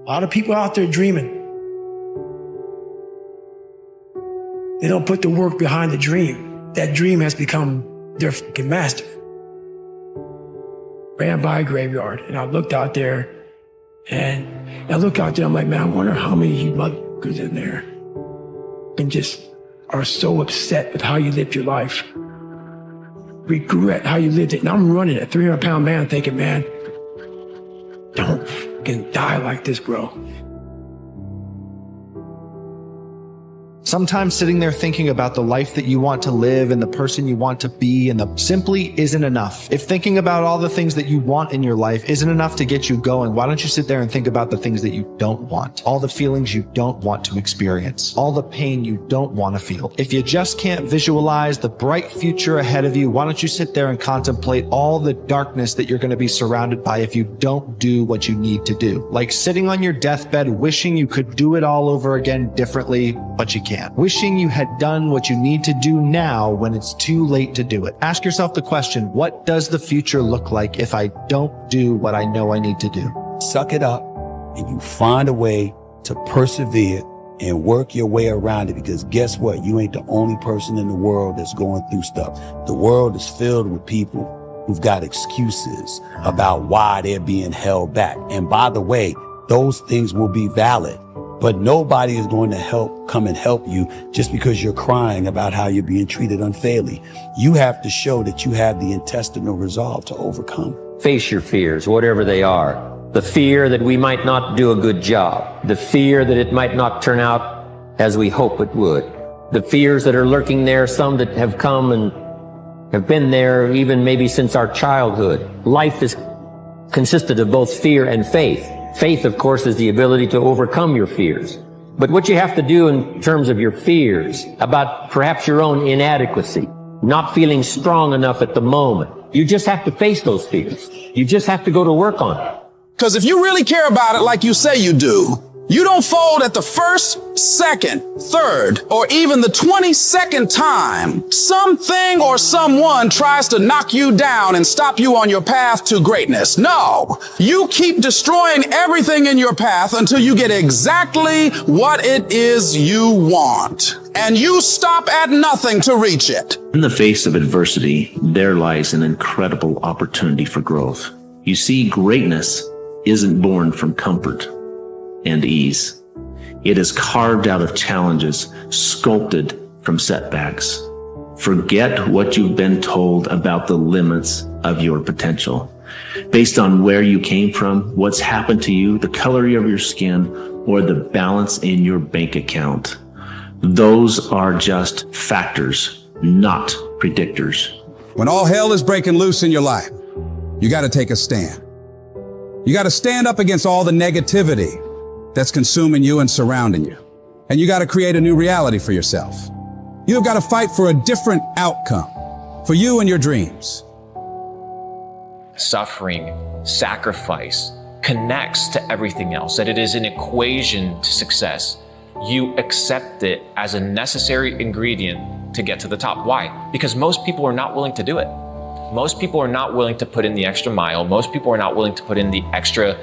A lot of people out there dreaming. They don't put the work behind the dream. That dream has become their fucking master. Ran by a graveyard, and I looked out there, and I'm like, man, I wonder how many of you motherfuckers in there and just are so upset with how you lived your life, regret how you lived it. And I'm running a 300-pound man thinking, man, don't fucking die like this, bro. Sometimes sitting there thinking about the life that you want to live and the person you want to be and the simply isn't enough. If thinking about all the things that you want in your life isn't enough to get you going, why don't you sit there and think about the things that you don't want? All the feelings you don't want to experience. All the pain you don't want to feel. If you just can't visualize the bright future ahead of you, why don't you sit there and contemplate all the darkness that you're going to be surrounded by if you don't do what you need to do? Like sitting on your deathbed wishing you could do it all over again differently, but you can't. Wishing you had done what you need to do now when it's too late to do it. Ask yourself the question, what does the future look like if I don't do what I know I need to do? Suck it up and you find a way to persevere and work your way around it, because guess what? You ain't the only person in the world that's going through stuff. The world is filled with people who've got excuses about why they're being held back. And by the way, those things will be valid. But nobody is going to come and help you just because you're crying about how you're being treated unfairly. You have to show that you have the intestinal resolve to overcome. Face your fears, whatever they are. The fear that we might not do a good job. The fear that it might not turn out as we hope it would. The fears that are lurking there, some that have come and have been there even maybe since our childhood. Life is consisted of both fear and faith. Faith, of course, is the ability to overcome your fears. But what you have to do in terms of your fears, about perhaps your own inadequacy, not feeling strong enough at the moment, you just have to face those fears. You just have to go to work on it. Because if you really care about it like you say you do, you don't fold at the first, second, third, or even the 22nd time something or someone tries to knock you down and stop you on your path to greatness. No, you keep destroying everything in your path until you get exactly what it is you want. And you stop at nothing to reach it. In the face of adversity, there lies an incredible opportunity for growth. You see, greatness isn't born from comfort and ease. It is carved out of challenges, sculpted from setbacks. Forget what you've been told about the limits of your potential. Based on where you came from, what's happened to you, the color of your skin, or the balance in your bank account. Those are just factors, not predictors. When all hell is breaking loose in your life, you got to take a stand. You got to stand up against all the negativity that's consuming you and surrounding you. And you got to create a new reality for yourself. You've got to fight for a different outcome for you and your dreams. Suffering, sacrifice connects to everything else, that it is an equation to success. You accept it as a necessary ingredient to get to the top. Why? Because most people are not willing to do it. Most people are not willing to put in the extra mile. Most people are not willing to put in the extra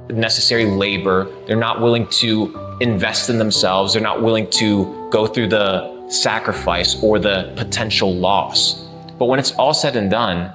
necessary labor. They're not willing to invest in themselves. They're not willing to go through the sacrifice or the potential loss. But when it's all said and done,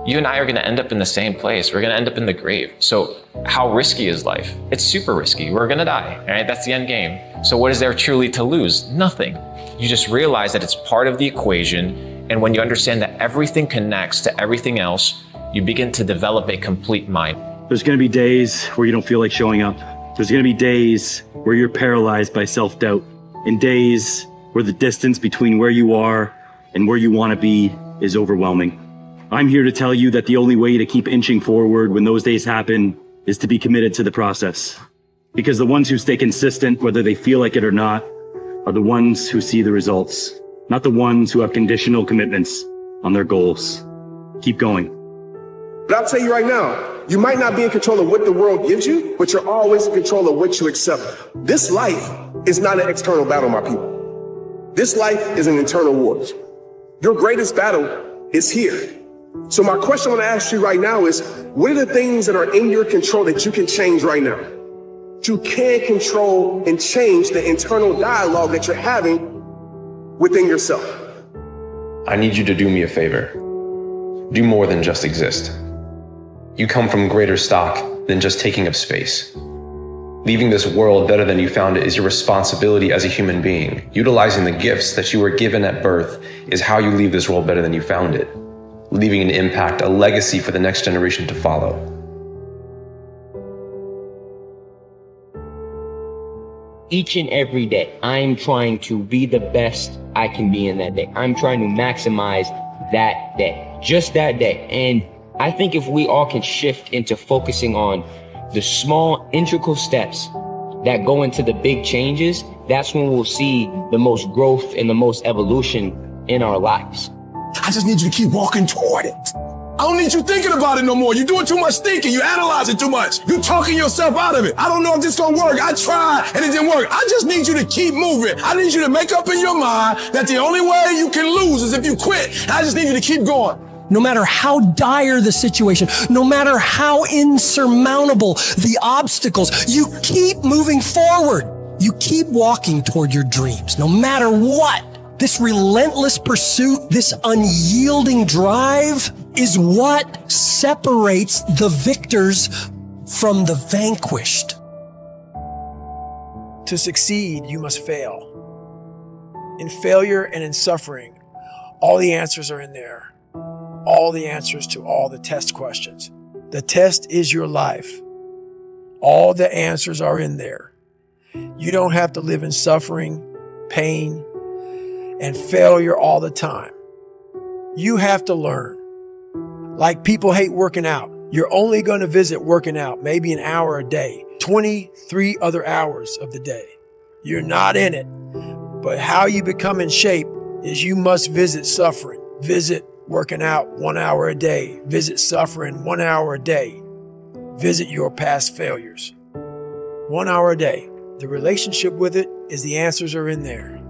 you and I are going to end up in the same place. We're going to end up in the grave. So how risky is life? It's super risky. We're going to die, right? That's the end game. So what is there truly to lose? Nothing. You just realize that it's part of the equation. And when you understand that everything connects to everything else, you begin to develop a complete mind. There's going to be days where you don't feel like showing up. There's going to be days where you're paralyzed by self-doubt, and days where the distance between where you are and where you want to be is overwhelming. I'm here to tell you that the only way to keep inching forward when those days happen is to be committed to the process. Because the ones who stay consistent, whether they feel like it or not, are the ones who see the results, not the ones who have conditional commitments on their goals. Keep going. But I'll tell you right now, you might not be in control of what the world gives you, but you're always in control of what you accept. This life is not an external battle, my people. This life is an internal war. Your greatest battle is here. So my question I want to ask you right now is, what are the things that are in your control that you can change right now? But you can control and change the internal dialogue that you're having within yourself. I need you to do me a favor. Do more than just exist. You come from greater stock than just taking up space. Leaving this world better than you found it is your responsibility as a human being. Utilizing the gifts that you were given at birth is how you leave this world better than you found it. Leaving an impact, a legacy for the next generation to follow. Each and every day, I'm trying to be the best I can be in that day. I'm trying to maximize that day, just that day. And I think if we all can shift into focusing on the small, integral steps that go into the big changes, that's when we'll see the most growth and the most evolution in our lives. I just need you to keep walking toward it. I don't need you thinking about it no more. You're doing too much thinking. You analyze it too much. You're talking yourself out of it. I don't know if this gonna work. I tried and it didn't work. I just need you to keep moving. I need you to make up in your mind that the only way you can lose is if you quit. I just need you to keep going. No matter how dire the situation, no matter how insurmountable the obstacles, you keep moving forward. You keep walking toward your dreams, no matter what. This relentless pursuit, this unyielding drive is what separates the victors from the vanquished. To succeed, you must fail. In failure and in suffering, all the answers are in there. All the answers to all the test questions. The test is your life. All the answers are in there. You don't have to live in suffering, pain, and failure all the time. You have to learn. Like people hate working out. You're only going to visit working out maybe an hour a day, 23 other hours of the day. You're not in it. But how you become in shape is you must visit suffering. Visit working out 1 hour a day. Visit suffering 1 hour a day. Visit your past failures. 1 hour a day. The relationship with it is the answers are in there.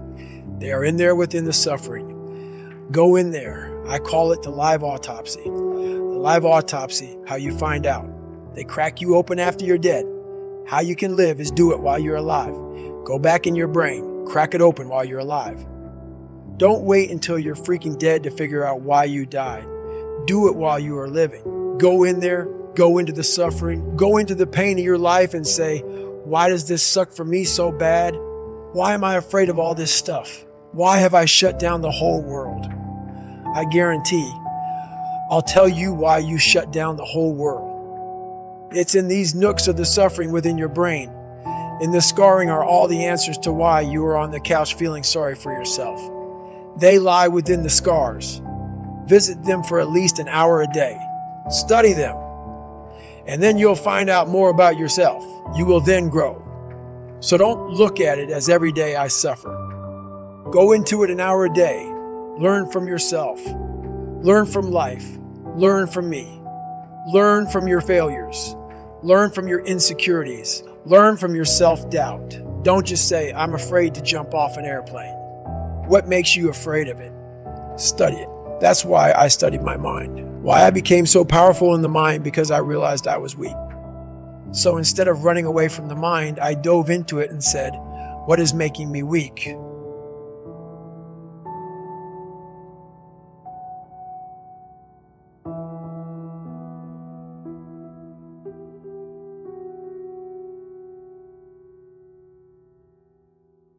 They are in there within the suffering. Go in there. I call it the live autopsy. The live autopsy, how you find out. They crack you open after you're dead. How you can live is do it while you're alive. Go back in your brain. Crack it open while you're alive. Don't wait until you're freaking dead to figure out why you died. Do it while you are living. Go in there. Go into the suffering. Go into the pain of your life and say, why does this suck for me so bad? Why am I afraid of all this stuff? Why have I shut down the whole world? I guarantee I'll tell you why you shut down the whole world. It's in these nooks of the suffering within your brain. In the scarring are all the answers to why you are on the couch feeling sorry for yourself. They lie within the scars. Visit them for at least an hour a day. Study them. And then you'll find out more about yourself. You will then grow. So don't look at it as every day I suffer. Go into it an hour a day. Learn from yourself. Learn from life. Learn from me. Learn from your failures. Learn from your insecurities. Learn from your self-doubt. Don't just say, I'm afraid to jump off an airplane. What makes you afraid of it? Study it. That's why I studied my mind. Why I became so powerful in the mind, because I realized I was weak. So instead of running away from the mind, I dove into it and said, what is making me weak?